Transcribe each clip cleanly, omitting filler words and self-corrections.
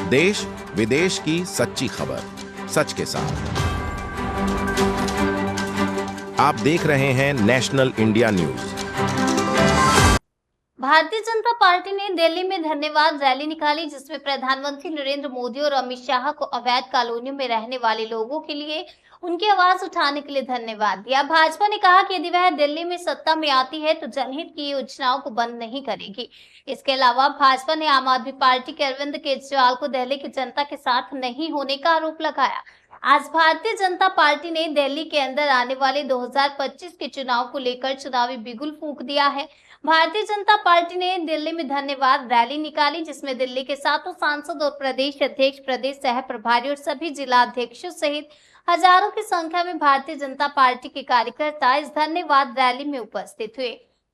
देश विदेश की सच्ची खबर सच के साथ। आप देख रहे हैं national India news. Bharatiya Janata party ने दिल्ली में धन्यवाद रैली निकाली, जिसमें प्रधानमंत्री नरेंद्र मोदी और अमित शाह को अवैध कॉलोनियों में रहने वाले लोगों के लिए उनकी आवाज उठाने के लिए धन्यवाद दिया। भाजपा ने कहा कि यदि वह दिल्ली में सत्ता में आती है तो जनहित की योजनाओं को बंद नहीं करेगी। इसके अलावा भाजपा ने आम आदमी पार्टी के अरविंद केजरीवाल को दिल्ली की जनता के साथ नहीं होने का आरोप लगाया। आज भारतीय जनता पार्टी ने दिल्ली के अंदर आने वाले 2025 के चुनाव को लेकर चुनावी बिगुल फूंक दिया है। भारतीय जनता पार्टी ने दिल्ली में धन्यवाद रैली निकाली, जिसमें दिल्ली के 7 सांसद और प्रदेश अध्यक्ष, प्रदेश सह प्रभारी और सभी जिला अध्यक्षों सहित हजारों की संख्या में भारतीय जनता पार्टी के कार्यकर्ता इस धन्यवाद रैली में उपस्थित हुए।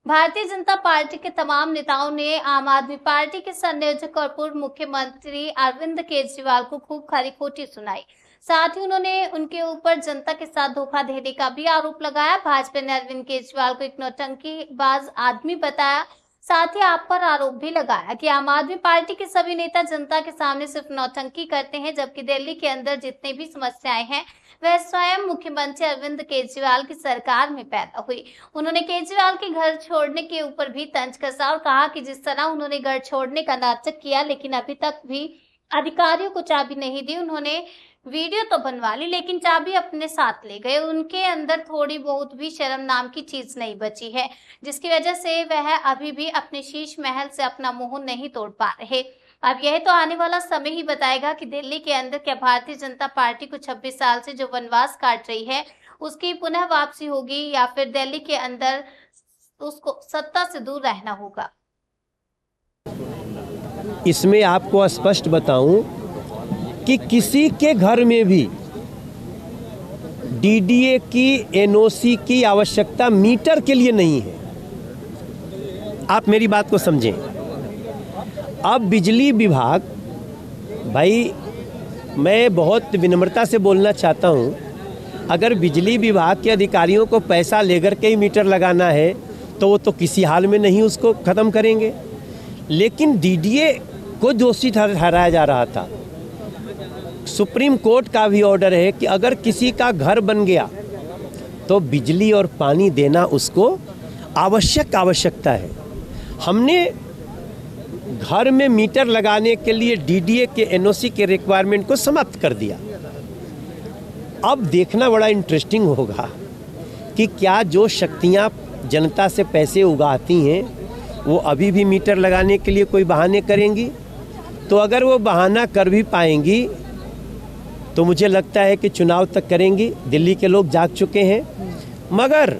भारतीय जनता पार्टी के तमाम नेताओं ने आम आदमी पार्टी के संयोजक और पूर्व मुख्यमंत्री अरविंद केजरीवाल को खूब खरी खोटी सुनाई। साथ ही उन्होंने उनके ऊपर जनता के साथ धोखा देने का भी आरोप लगाया। भाजपा ने अरविंद केजरीवाल को एक नौटंकीबाज आदमी बताया। साथ ही आप पर आरोप भी लगाया कि आम आदमी पार्टी के सभी नेता जनता के सामने सिर्फ नौटंकी करते हैं, जबकि दिल्ली के अंदर जितने भी समस्याएं हैं वह स्वयं मुख्यमंत्री अरविंद केजरीवाल की सरकार में पैदा हुई। उन्होंने केजरीवाल के घर छोड़ने के ऊपर भी तंज कसा और कहा कि जिस तरह उन्होंने घर छोड़ने का नाटक किया, लेकिन अभी तक भी अधिकारियों को चाबी नहीं दी। उन्होंने वीडियो तो बनवा ली, लेकिन चाबी अपने साथ ले गए। उनके अंदर थोड़ी बहुत भी शर्म नाम की चीज नहीं बची है, जिसकी वजह से वह अभी भी अपने शीश महल से अपना मुंह नहीं तोड़ पा रहे। अब यह तो आने वाला समय ही बताएगा कि दिल्ली के अंदर क्या भारतीय जनता पार्टी को 26 साल से जो वनवास काट रही है उसकी पुनः वापसी होगी, या फिर दिल्ली के अंदर उसको सत्ता से दूर रहना होगा। इसमें आपको स्पष्ट बताऊं कि किसी के घर में भी डीडीए की एनओसी की आवश्यकता मीटर के लिए नहीं है। आप मेरी बात को समझें। अब बिजली विभाग, भाई मैं बहुत विनम्रता से बोलना चाहता हूं, अगर बिजली विभाग के अधिकारियों को पैसा लेकर के ही मीटर लगाना है तो वो तो किसी हाल में नहीं उसको ख़त्म करेंगे। लेकिन डीडीए को दोषी ठहराया जा रहा था। सुप्रीम कोर्ट का भी ऑर्डर है कि अगर किसी का घर बन गया तो बिजली और पानी देना उसको आवश्यकता है। हमने घर में मीटर लगाने के लिए डीडीए के एनओसी के रिक्वायरमेंट को समाप्त कर दिया। अब देखना बड़ा इंटरेस्टिंग होगा कि क्या जो शक्तियां जनता से पैसे उगाती हैं वो अभी भी मीटर लगाने के लिए कोई बहाने करेंगी। तो अगर वो बहाना कर भी पाएंगी तो मुझे लगता है कि चुनाव तक करेंगी। दिल्ली के लोग जाग चुके हैं। मगर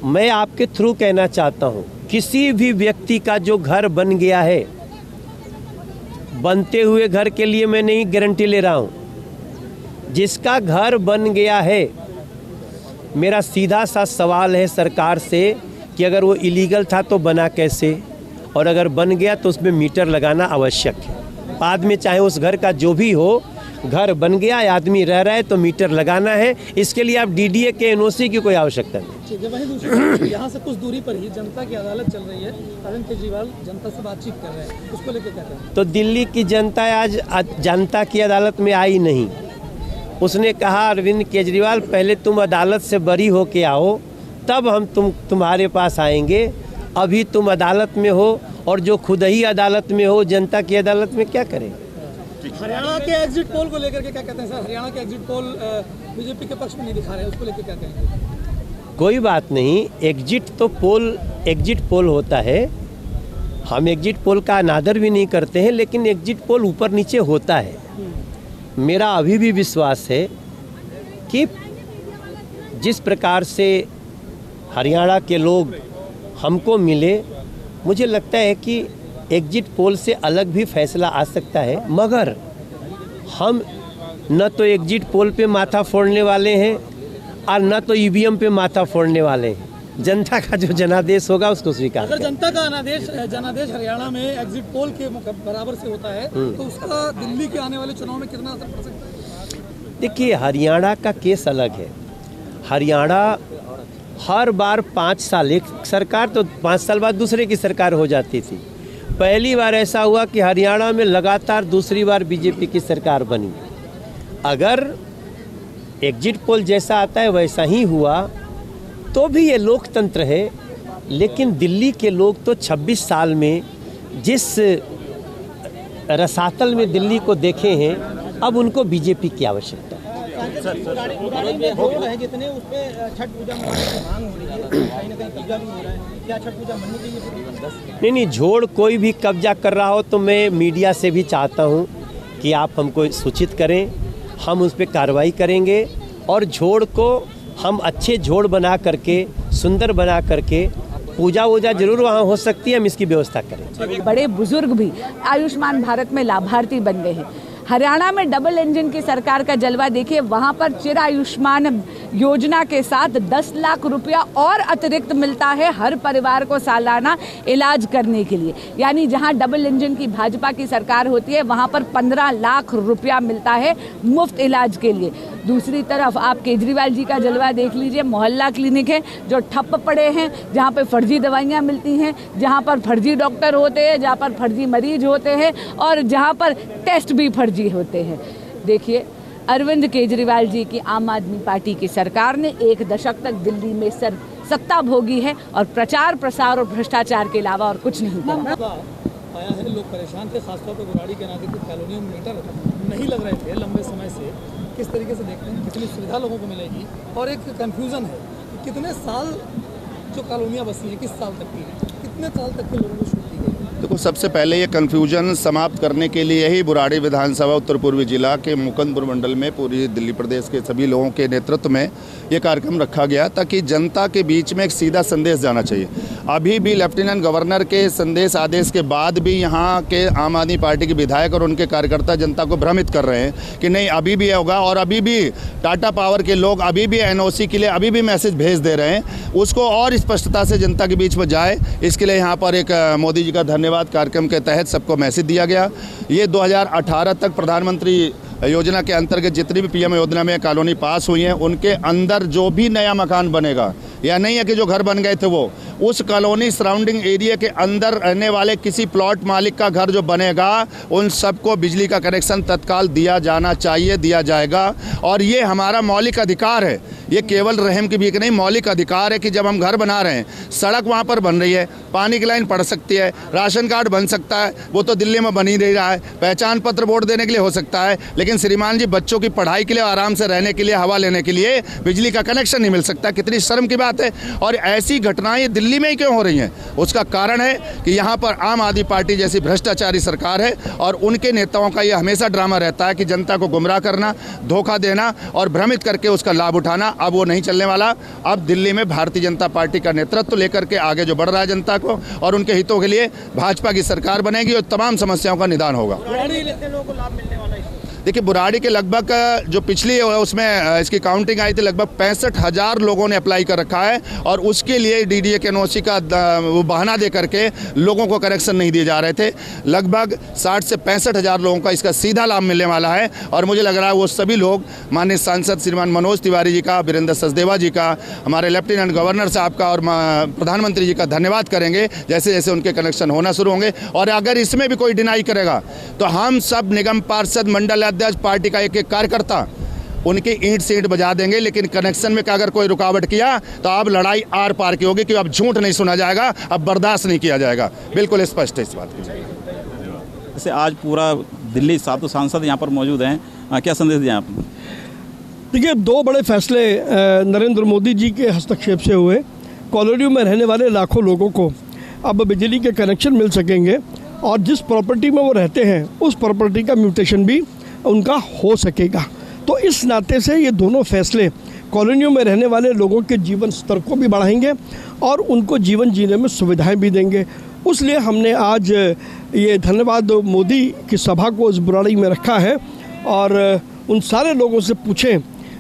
मैं आपके थ्रू कहना चाहता हूँ, किसी भी व्यक्ति का जो घर बन गया है, बनते हुए घर के लिए मैं नहीं गारंटी ले रहा हूँ, जिसका घर बन गया है, मेरा सीधा सा सवाल है सरकार से कि अगर वो इलीगल था तो बना कैसे, और अगर बन गया तो उसमें मीटर लगाना आवश्यक है। बाद में चाहे उस घर का जो भी हो, घर बन गया, आदमी रह रहा है तो मीटर लगाना है। इसके लिए आप डीडीए के एनओसी की कोई आवश्यकता नहीं। वहीं दूसरी यहाँ से कुछ दूरी पर ही जनता की अदालत चल रही है, अरविंद केजरीवाल जनता से बातचीत कर रहे हैं, उसको लेकर क्या कहें? तो दिल्ली की जनता आज जनता की अदालत में आई नहीं। उसने कहा अरविंद केजरीवाल पहले तुम अदालत से बरी होके आओ, तब हम तुम्हारे पास आएंगे। अभी तुम अदालत में हो, और जो खुद ही अदालत में हो, जनता की अदालत में क्या करें? हरियाणा के एग्जिट पोल को लेकर के क्या कहते हैं सर? हरियाणा के एग्जिट पोल बीजेपी के पक्ष में नहीं दिखा रहे हैं, उसको लेकर क्या कहेंगे? कोई बात नहीं, एग्जिट पोल होता है। हम एग्जिट पोल का अनादर भी नहीं करते हैं, लेकिन एग्जिट पोल ऊपर नीचे होता है। मेरा अभी भी विश्वास है कि जिस प्रकार से हरियाणा के लोग हमको मिले, मुझे लगता है कि एग्जिट पोल से अलग भी फैसला आ सकता है। मगर हम न तो एग्जिट पोल पे माथा फोड़ने वाले हैं और न तो ईवीएम पे माथा फोड़ने वाले हैं। जनता का जो जनादेश होगा उसको स्वीकार। अगर जनता का जनादेश हरियाणा में एग्जिट पोल के बराबर से होता है तो उसका दिल्ली के आने वाले चुनाव में कितना असर पड़ सकता है? देखिए, हरियाणा का केस अलग है। हरियाणा हर बार 5 साल, एक सरकार तो 5 साल बाद दूसरे की सरकार हो जाती थी। पहली बार ऐसा हुआ कि हरियाणा में लगातार दूसरी बार बीजेपी की सरकार बनी। अगर एग्जिट पोल जैसा आता है वैसा ही हुआ तो भी ये लोकतंत्र है, लेकिन दिल्ली के लोग तो 26 साल में जिस रसातल में दिल्ली को देखे हैं, अब उनको बीजेपी की आवश्यकता है। जितने उस पे छठ पूजा की मांग हो रही है, कहीं ना कहीं कब्जा भी हो रहा है, क्या छठ पूजा मननी चाहिए? नहीं, झोड़ कोई भी कब्जा कर रहा हो तो मैं मीडिया से भी चाहता हूं कि आप हमको सूचित करें, हम उस पर कार्रवाई करेंगे और झोड़ को हम अच्छे झोड़ बना करके, सुंदर बना करके, पूजा वूजा जरूर वहाँ हो सकती है, हम इसकी व्यवस्था करें। बड़े बुजुर्ग भी आयुष्मान भारत में लाभार्थी बन गए हैं। हरियाणा में डबल इंजन की सरकार का जलवा देखिए, वहाँ पर चिर आयुष्मान योजना के साथ 10 लाख रुपया और अतिरिक्त मिलता है हर परिवार को सालाना इलाज करने के लिए। यानी जहाँ डबल इंजन की भाजपा की सरकार होती है वहाँ पर 15 लाख रुपया मिलता है मुफ्त इलाज के लिए। दूसरी तरफ आप केजरीवाल जी का जलवा देख लीजिए, मोहल्ला क्लिनिक है जो ठप पड़े हैं, जहाँ पे फर्जी दवाइयाँ मिलती हैं, जहाँ पर फर्जी डॉक्टर होते हैं, जहाँ पर फर्जी मरीज होते हैं और जहाँ पर टेस्ट भी फर्जी होते हैं। देखिए, अरविंद केजरीवाल जी की आम आदमी पार्टी की सरकार ने 1 दशक तक दिल्ली में सत्ता भोगी है और प्रचार प्रसार और भ्रष्टाचार के अलावा और कुछ नहीं किया। आया है, लोग परेशान थे, खासतौर पर बुराड़ी के नाते कुछ कॉलोनियों में मीटर नहीं लग रहे थे लंबे समय से। किस तरीके से देखते हैं, कितनी सुविधा लोगों को मिलेगी? और एक कंफ्यूजन है कि कितने साल जो कॉलोनियाँ बसी हैं, किस साल तक की है, कितने साल तक के लोगों को छूट दी गई? देखो, सबसे पहले ये कन्फ्यूजन समाप्त करने के लिए ही बुराड़ी विधानसभा उत्तर पूर्वी जिला के मुकुंदपुर मंडल में पूरी दिल्ली प्रदेश के सभी लोगों के नेतृत्व में ये कार्यक्रम रखा गया ताकि जनता के बीच में एक सीधा संदेश जाना चाहिए। अभी भी लेफ्टिनेंट गवर्नर के संदेश आदेश के बाद भी यहाँ के आम आदमी पार्टी के विधायक और उनके कार्यकर्ता जनता को भ्रमित कर रहे हैं कि नहीं अभी भी होगा, और अभी भी टाटा पावर के लोग अभी भी NOC के लिए अभी भी मैसेज भेज दे रहे हैं। उसको और स्पष्टता से जनता के बीच में जाए, इसके लिए यहाँ पर एक मोदी जी का धन्यवाद कार्यक्रम के तहत सबको मैसेज दिया गया। ये 2018 तक प्रधानमंत्री योजना के अंतर्गत जितनी भी PM योजना में कॉलोनी पास हुई हैं, उनके अंदर जो भी नया मकान बनेगा, या नहीं है कि जो घर बन गए थे वो, उस कॉलोनी सराउंडिंग एरिया के अंदर रहने वाले किसी प्लॉट मालिक का घर जो बनेगा, उन सबको बिजली का कनेक्शन तत्काल दिया जाना चाहिए, दिया जाएगा। और ये हमारा मौलिक अधिकार है, ये केवल रहम की भीख नहीं, मौलिक अधिकार है कि जब हम घर बना रहे हैं, सड़क वहाँ पर बन रही है, पानी की लाइन पड़ सकती है, राशन कार्ड बन सकता है, वो तो दिल्ली में बन ही नहीं रहा है, पहचान पत्र वोट देने के लिए हो सकता है, लेकिन श्रीमान जी बच्चों की पढ़ाई के लिए, आराम से रहने के लिए, हवा लेने के लिए बिजली का कनेक्शन नहीं मिल सकता। कितनी शर्म की बात है। और ऐसी घटनाएं दिल्ली में ही क्यों हो रही हैं? उसका कारण है कि यहाँ पर आम आदमी पार्टी जैसी भ्रष्टाचारी सरकार है और उनके नेताओं का ये हमेशा ड्रामा रहता है कि जनता को गुमराह करना, धोखा देना और भ्रमित करके उसका लाभ उठाना। अब वो नहीं चलने वाला। अब दिल्ली में भारतीय जनता पार्टी का नेतृत्व लेकर के आगे जो बढ़ रहा है जनता को और उनके हितों के लिए भाजपा की सरकार बनेगी और तमाम समस्याओं का निदान होगा। देखिए, बुराड़ी के लगभग जो पिछली उसमें इसकी काउंटिंग आई थी, लगभग 65,000 लोगों ने अप्लाई कर रखा है और उसके लिए DDA के NOC का वो बहाना दे करके लोगों को कनेक्शन नहीं दिए जा रहे थे। लगभग 60 से 65,000 लोगों का इसका सीधा लाभ मिलने वाला है और मुझे लग रहा है वो सभी लोग माननीय सांसद श्रीमान मनोज तिवारी जी का, वीरेंद्र सचदेवा जी का, हमारे लेफ्टिनेंट गवर्नर साहब का और प्रधानमंत्री जी का धन्यवाद करेंगे जैसे जैसे उनके कनेक्शन होना शुरू होंगे। और अगर इसमें भी कोई डिनाई करेगा तो हम सब निगम पार्षद, मंडल अध्यक्ष, पार्टी का एक एक कार्यकर्ता उनकी ईंट से ईंट बजा देंगे। लेकिन कनेक्शन में अगर कोई रुकावट किया तो अब लड़ाई आर पार की होगी कि अब झूठ नहीं सुना जाएगा, अब बर्दाश्त नहीं किया जाएगा। बिल्कुल स्पष्ट है इस बात की। जैसे आज पूरा दिल्ली 7 सांसद यहाँ पर मौजूद हैं, क्या संदेश दिया आपने? देखिए, 2 बड़े फैसले नरेंद्र मोदी जी के हस्तक्षेप से हुए। कॉलोनियों में रहने वाले लाखों लोगों को अब बिजली के कनेक्शन मिल सकेंगे और जिस प्रॉपर्टी में वो रहते हैं उस प्रॉपर्टी का म्यूटेशन भी उनका हो सकेगा। तो इस नाते से ये दोनों फैसले कॉलोनियों में रहने वाले लोगों के जीवन स्तर को भी बढ़ाएंगे और उनको जीवन जीने में सुविधाएं भी देंगे। उसलिए हमने आज ये धन्यवाद मोदी की सभा को इस बुराड़ी में रखा है और उन सारे लोगों से पूछें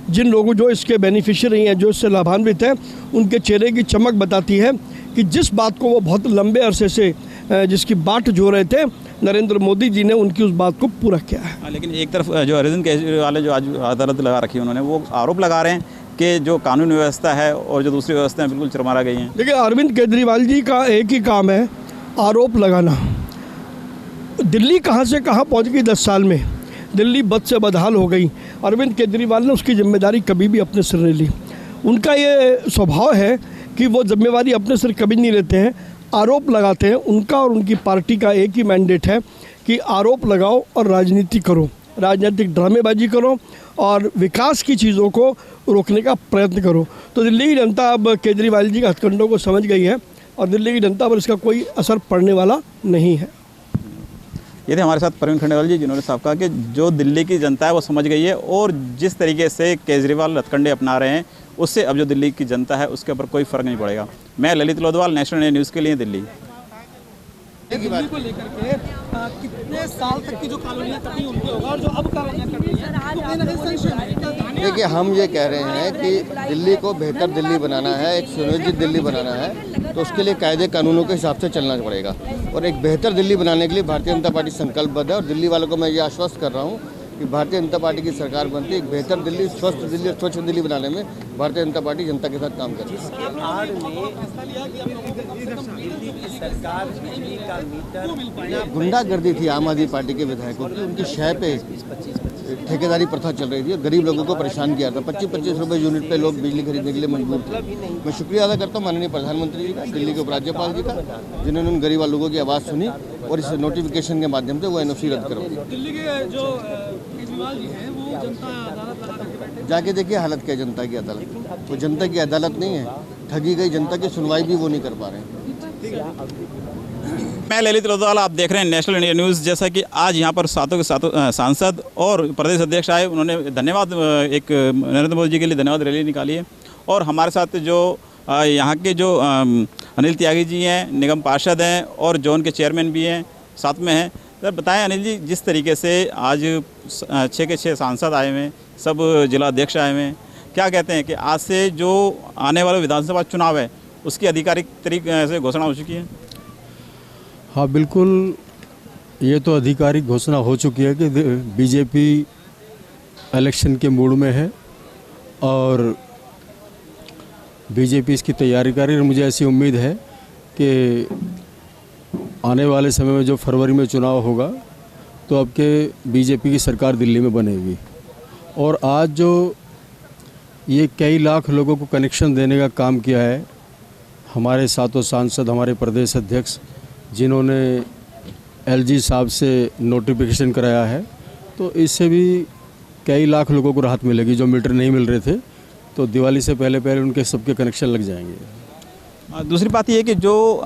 जिन लोगों जो इसके बेनिफिशियरी हैं, जो इससे लाभान्वित हैं, उनके चेहरे की चमक बताती है कि जिस बात को वो बहुत लंबे अरसे से जिसकी बाट जो रहे थे, नरेंद्र मोदी जी ने उनकी उस बात को पूरा किया है। लेकिन एक तरफ जो अरविंद केजरीवाल जो आज अदालत लगा रखी है, उन्होंने वो आरोप लगा रहे हैं कि जो कानून व्यवस्था है और जो दूसरी व्यवस्थाएं बिल्कुल चरमरा गई हैं। देखिए, अरविंद केजरीवाल जी का एक ही काम है आरोप लगाना। दिल्ली कहाँ से कहाँ पहुँच गई 10 साल में। दिल्ली बद से बदहाल हो गई। अरविंद केजरीवाल ने उसकी जिम्मेदारी कभी भी अपने सिर नहीं ली। उनका ये स्वभाव है कि वो जिम्मेवारी अपने सिर कभी नहीं लेते हैं, आरोप लगाते हैं। उनका और उनकी पार्टी का एक ही मैंडेट है कि आरोप लगाओ और राजनीति करो, राजनीतिक ड्रामेबाजी करो और विकास की चीज़ों को रोकने का प्रयत्न करो। तो दिल्ली की जनता अब केजरीवाल जी के हथकंडों को समझ गई है और दिल्ली की जनता पर इसका कोई असर पड़ने वाला नहीं है। ये थे हमारे साथ प्रवीण खंडेलवाल जी, जिन्होंने साफ कहा कि जो दिल्ली की जनता है वो समझ गई है और जिस तरीके से केजरीवाल हथकंडे अपना रहे हैं उससे अब जो दिल्ली की जनता है उसके ऊपर कोई फ़र्क नहीं पड़ेगा। मैं ललित लोधवाल, नेशनल न्यूज़ के लिए, दिल्ली। दिल्ली को लेकर के कितने साल तक की जो कॉलोनियाँ कटी उनके होगा और जो अब कॉलोनियाँ कटी हैं तो कहीं ना कहीं संशय है। देखिए, हम ये कह रहे हैं कि दिल्ली को बेहतर दिल्ली बनाना है, एक सुनियोजित दिल्ली बनाना है, तो उसके लिए कायदे कानूनों के हिसाब से चलना पड़ेगा। और एक बेहतर दिल्ली बनाने के लिए भारतीय जनता पार्टी संकल्पबद्ध है और दिल्ली वालों को मैं ये आश्वस्त कर रहा हूँ कि भारतीय जनता पार्टी की सरकार बनती है एक बेहतर दिल्ली, स्वस्थ दिल्ली और स्वच्छ दिल्ली बनाने में भारतीय जनता पार्टी जनता के साथ काम करेगी। गुंडागर्दी थी आम आदमी पार्टी के विधायकों की, उनकी शय पे ठेकेदारी प्रथा चल रही थी और गरीब लोगों को परेशान किया था। 25-25 रुपये यूनिट पे लोग बिजली खरीदने के लिए मजबूर थे। मैं शुक्रिया अदा करता हूँ माननीय प्रधानमंत्री जी का, दिल्ली के उपराज्यपाल जी का, जिन्होंने उन गरीब लोगों की आवाज़ सुनी और इस नोटिफिकेशन के माध्यम से वो NOC रद्द करवाई। दिल्ली के जो केजरीवाल जी हैं वो जनता अदालत लगा करके बैठे, जाके देखिए हालत क्या है जनता की अदालत। वो जनता की अदालत नहीं है, ठगी गई जनता की सुनवाई भी वो नहीं कर पा रहे हैं। मैं ललित लोधवाल, आप देख रहे हैं नेशनल इंडिया न्यूज़। जैसा कि आज यहाँ पर सातों के सातों सांसद और प्रदेश अध्यक्ष आए, उन्होंने धन्यवाद, एक नरेंद्र मोदी जी के लिए धन्यवाद रैली निकाली है। और हमारे साथ जो यहाँ के जो अनिल त्यागी जी हैं, निगम पार्षद हैं और जोन के चेयरमैन भी हैं, साथ में हैं। सर बताएं अनिल जी, जिस तरीके से आज 6 के 6 सांसद आए हुए हैं, सब जिला अध्यक्ष आए हुए हैं, क्या कहते हैं कि आज से जो आने वाला विधानसभा चुनाव है उसकी आधिकारिक तरीके से घोषणा हो चुकी है? हाँ बिल्कुल, ये तो आधिकारिक घोषणा हो चुकी है कि बीजेपी इलेक्शन के मूड में है और बीजेपी इसकी तैयारी कर रही है। मुझे ऐसी उम्मीद है कि आने वाले समय में जो फरवरी में चुनाव होगा तो अब के बीजेपी की सरकार दिल्ली में बनेगी। और आज जो ये कई लाख लोगों को कनेक्शन देने का काम किया है हमारे सातों सांसद, हमारे प्रदेश अध्यक्ष, जिन्होंने LG साहब से नोटिफिकेशन कराया है, तो इससे भी कई लाख लोगों को राहत मिलेगी जो मीटर नहीं मिल रहे थे। तो दिवाली से पहले पहले उनके सबके कनेक्शन लग जाएंगे। दूसरी बात ये है कि जो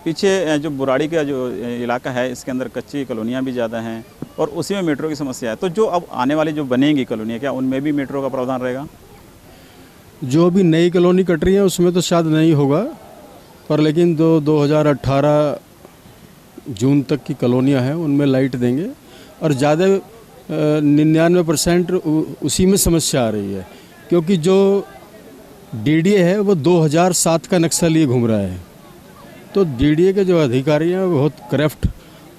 पीछे जो बुराड़ी का जो इलाका है, इसके अंदर कच्ची कॉलोनियाँ भी ज़्यादा हैं और उसी में मेट्रो की समस्या है। तो जो अब आने वाली जो बनेंगी कॉलोनियाँ, क्या उनमें भी मेट्रो का प्रावधान रहेगा? जो अभी नई कॉलोनी कट रही है उसमें तो शायद नहीं होगा, पर लेकिन 2018 जून तक की कॉलोनियाँ हैं उनमें लाइट देंगे। और ज़्यादा 99% उसी में समस्या आ रही है, क्योंकि जो DDA है वो 2007 का नक्शा लिए घूम रहा है। तो DDA के जो अधिकारी हैं वो बहुत करप्ट,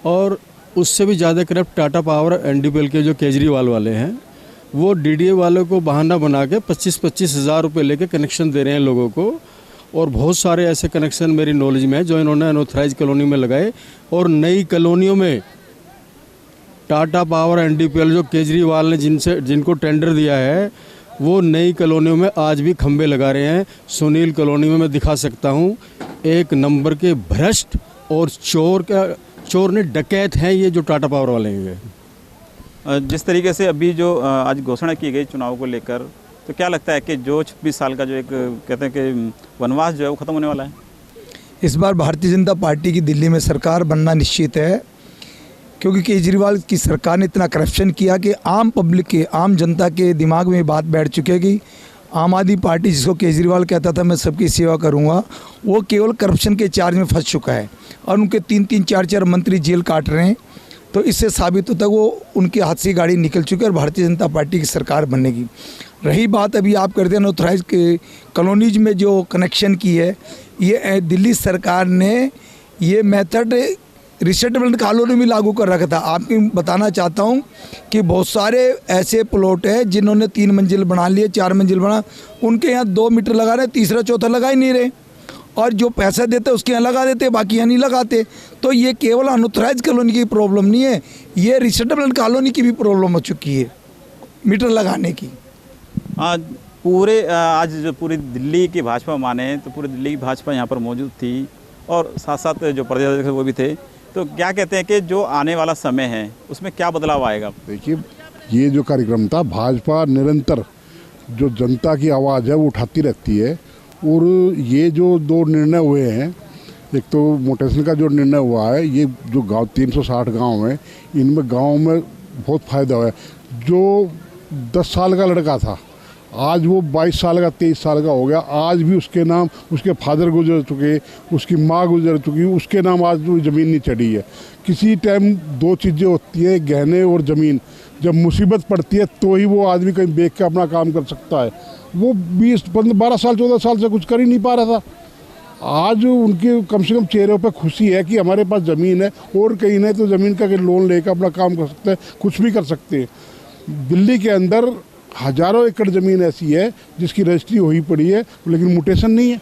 और उससे भी ज़्यादा करप्ट टाटा पावर NDPL के जो केजरीवाल वाले हैं, वो DDA वालों को बहाना बना के 25-25 हज़ार रुपये लेके कनेक्शन दे रहे हैं लोगों को। और बहुत सारे ऐसे कनेक्शन मेरी नॉलेज में है जो इन्होंने अनऑथराइज कॉलोनी में लगाए। और नई कॉलोनियों में टाटा पावर NDPL जो केजरीवाल ने जिनको टेंडर दिया है, वो नई कॉलोनियों में आज भी खंबे लगा रहे हैं। सुनील कॉलोनी में मैं दिखा सकता हूँ, एक नंबर के भ्रष्ट और चोर ने डकैत हैं ये जो टाटा पावर वाले हैं। जिस तरीके से अभी जो आज घोषणा की गई चुनाव को लेकर, तो क्या लगता है कि जो 26 साल का जो एक कहते हैं कि वनवास जो है वो ख़त्म होने वाला है? इस बार भारतीय जनता पार्टी की दिल्ली में सरकार बनना निश्चित है, क्योंकि केजरीवाल की सरकार ने इतना करप्शन किया कि आम पब्लिक के, आम जनता के दिमाग में बात बैठ चुकी है कि आम आदमी पार्टी, जिसको केजरीवाल कहता था मैं सबकी सेवा करूंगा, वो केवल करप्शन के चार्ज में फंस चुका है और उनके 3-3, 4-4 मंत्री जेल काट रहे हैं। तो इससे साबित होता है वो उनके हाथ से गाड़ी निकल चुकी है और भारतीय जनता पार्टी की सरकार बनेगी। रही बात अभी आप करते हैं अनऑथराइज के कॉलोनीज में जो कनेक्शन की है, ये दिल्ली सरकार ने ये मेथड रिसेटलमेंट कॉलोनी में लागू कर रखा था। आपको बताना चाहता हूँ कि बहुत सारे ऐसे प्लॉट हैं जिन्होंने 3 मंजिल बना लिए, 4 मंजिल बना, उनके यहाँ 2 मीटर लगा रहे, तीसरा चौथा लगा ही नहीं रहे। और जो पैसा देते उसके यहाँ लगा देते, बाकी यहाँ नहीं लगाते। तो ये केवल अनऑथराइज कॉलोनी की प्रॉब्लम नहीं है, ये रिसेटलमेंट कॉलोनी की भी प्रॉब्लम हो चुकी है मीटर लगाने की। आज जो पूरी दिल्ली की भाजपा माने तो पूरी दिल्ली की भाजपा यहाँ पर मौजूद थी और साथ साथ जो प्रदेश अध्यक्ष वो भी थे। तो क्या कहते हैं कि जो आने वाला समय है उसमें क्या बदलाव आएगा? देखिए, ये जो कार्यक्रम था, भाजपा निरंतर जो जनता की आवाज़ है वो उठाती रहती है। और ये जो 2 निर्णय हुए हैं, एक तो मोटेशन का जो निर्णय हुआ है, ये जो गांव 360 गांव हैं, इनमें गांव में बहुत फ़ायदा हुआ है। जो 10 साल का लड़का था, आज वो 22 साल का 23 साल का हो गया। आज भी उसके नाम, उसके फादर गुजर चुके, उसकी माँ गुजर चुकी, उसके नाम आज भी ज़मीन नहीं चढ़ी है। किसी टाइम 2 चीज़ें होती हैं, गहने और ज़मीन। जब मुसीबत पड़ती है तो ही वो आदमी कहीं बेच के अपना काम कर सकता है। वो 20, 12 साल 14 साल से कुछ कर ही नहीं पा रहा था। आज उनके कम से कम चेहरे पर खुशी है कि हमारे पास ज़मीन है, और कहीं नहीं तो ज़मीन का लोन लेकर अपना काम कर सकते हैं, कुछ भी कर सकते हैं। दिल्ली के अंदर हज़ारों एकड़ ज़मीन ऐसी है जिसकी रजिस्ट्री हुई पड़ी है, लेकिन म्यूटेशन नहीं है।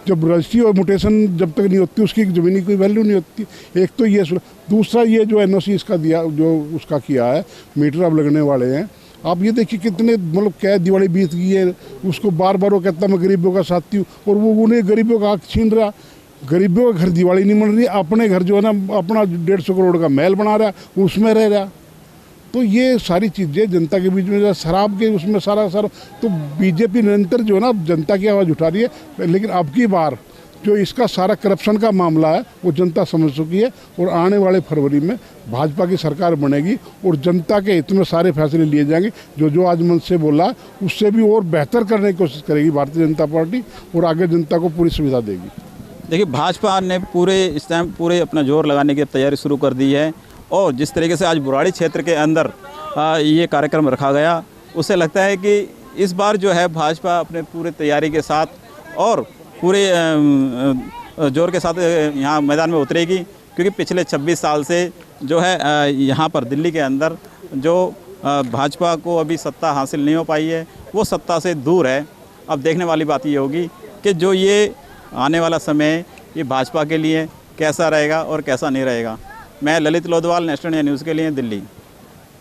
जब रजिस्ट्री और म्यूटेशन जब तक नहीं होती, उसकी ज़मीन की कोई वैल्यू नहीं होती। एक तो ये, दूसरा ये जो NOC इसका दिया, जो उसका किया है, मीटर अब लगने वाले हैं। आप ये देखिए कितने, मतलब क्या दिवाली बीत गई है, उसको बार बार वो कहता मैं गरीबों का साथी हूँ, और वो उन्हें गरीबों का हक छीन रहा। गरीबों का घर दिवाली नहीं मन रही, अपने घर जो है ना, अपना 150 करोड़ का महल बना रहा, उसमें रह रहा। तो ये सारी चीज़ें जनता के बीच में, शराब के उसमें सारा तो बीजेपी निरंतर जो है ना जनता की आवाज़ उठा रही है। लेकिन अब की बार जो इसका सारा करप्शन का मामला है वो जनता समझ चुकी है, और आने वाले फरवरी में भाजपा की सरकार बनेगी और जनता के हित में सारे फैसले लिए जाएंगे। जो आज मन से बोला उससे भी और बेहतर करने की कोशिश करेगी भारतीय जनता पार्टी, और आगे जनता को पूरी सुविधा देगी। देखिए, भाजपा ने इस टाइम पूरे अपना जोर लगाने की तैयारी शुरू कर दी है, और जिस तरीके से आज बुराड़ी क्षेत्र के अंदर ये कार्यक्रम रखा गया, उससे लगता है कि इस बार जो है भाजपा अपने पूरे तैयारी के साथ और पूरे जोर के साथ यहाँ मैदान में उतरेगी। क्योंकि पिछले 26 साल से जो है यहाँ पर दिल्ली के अंदर जो भाजपा को अभी सत्ता हासिल नहीं हो पाई है, वो सत्ता से दूर है। अब देखने वाली बात ये होगी कि जो ये आने वाला समय ये भाजपा के लिए कैसा रहेगा और कैसा नहीं रहेगा। मैं ललित लोधवाल, नेशनल इंडिया न्यूज़ के लिए, दिल्ली।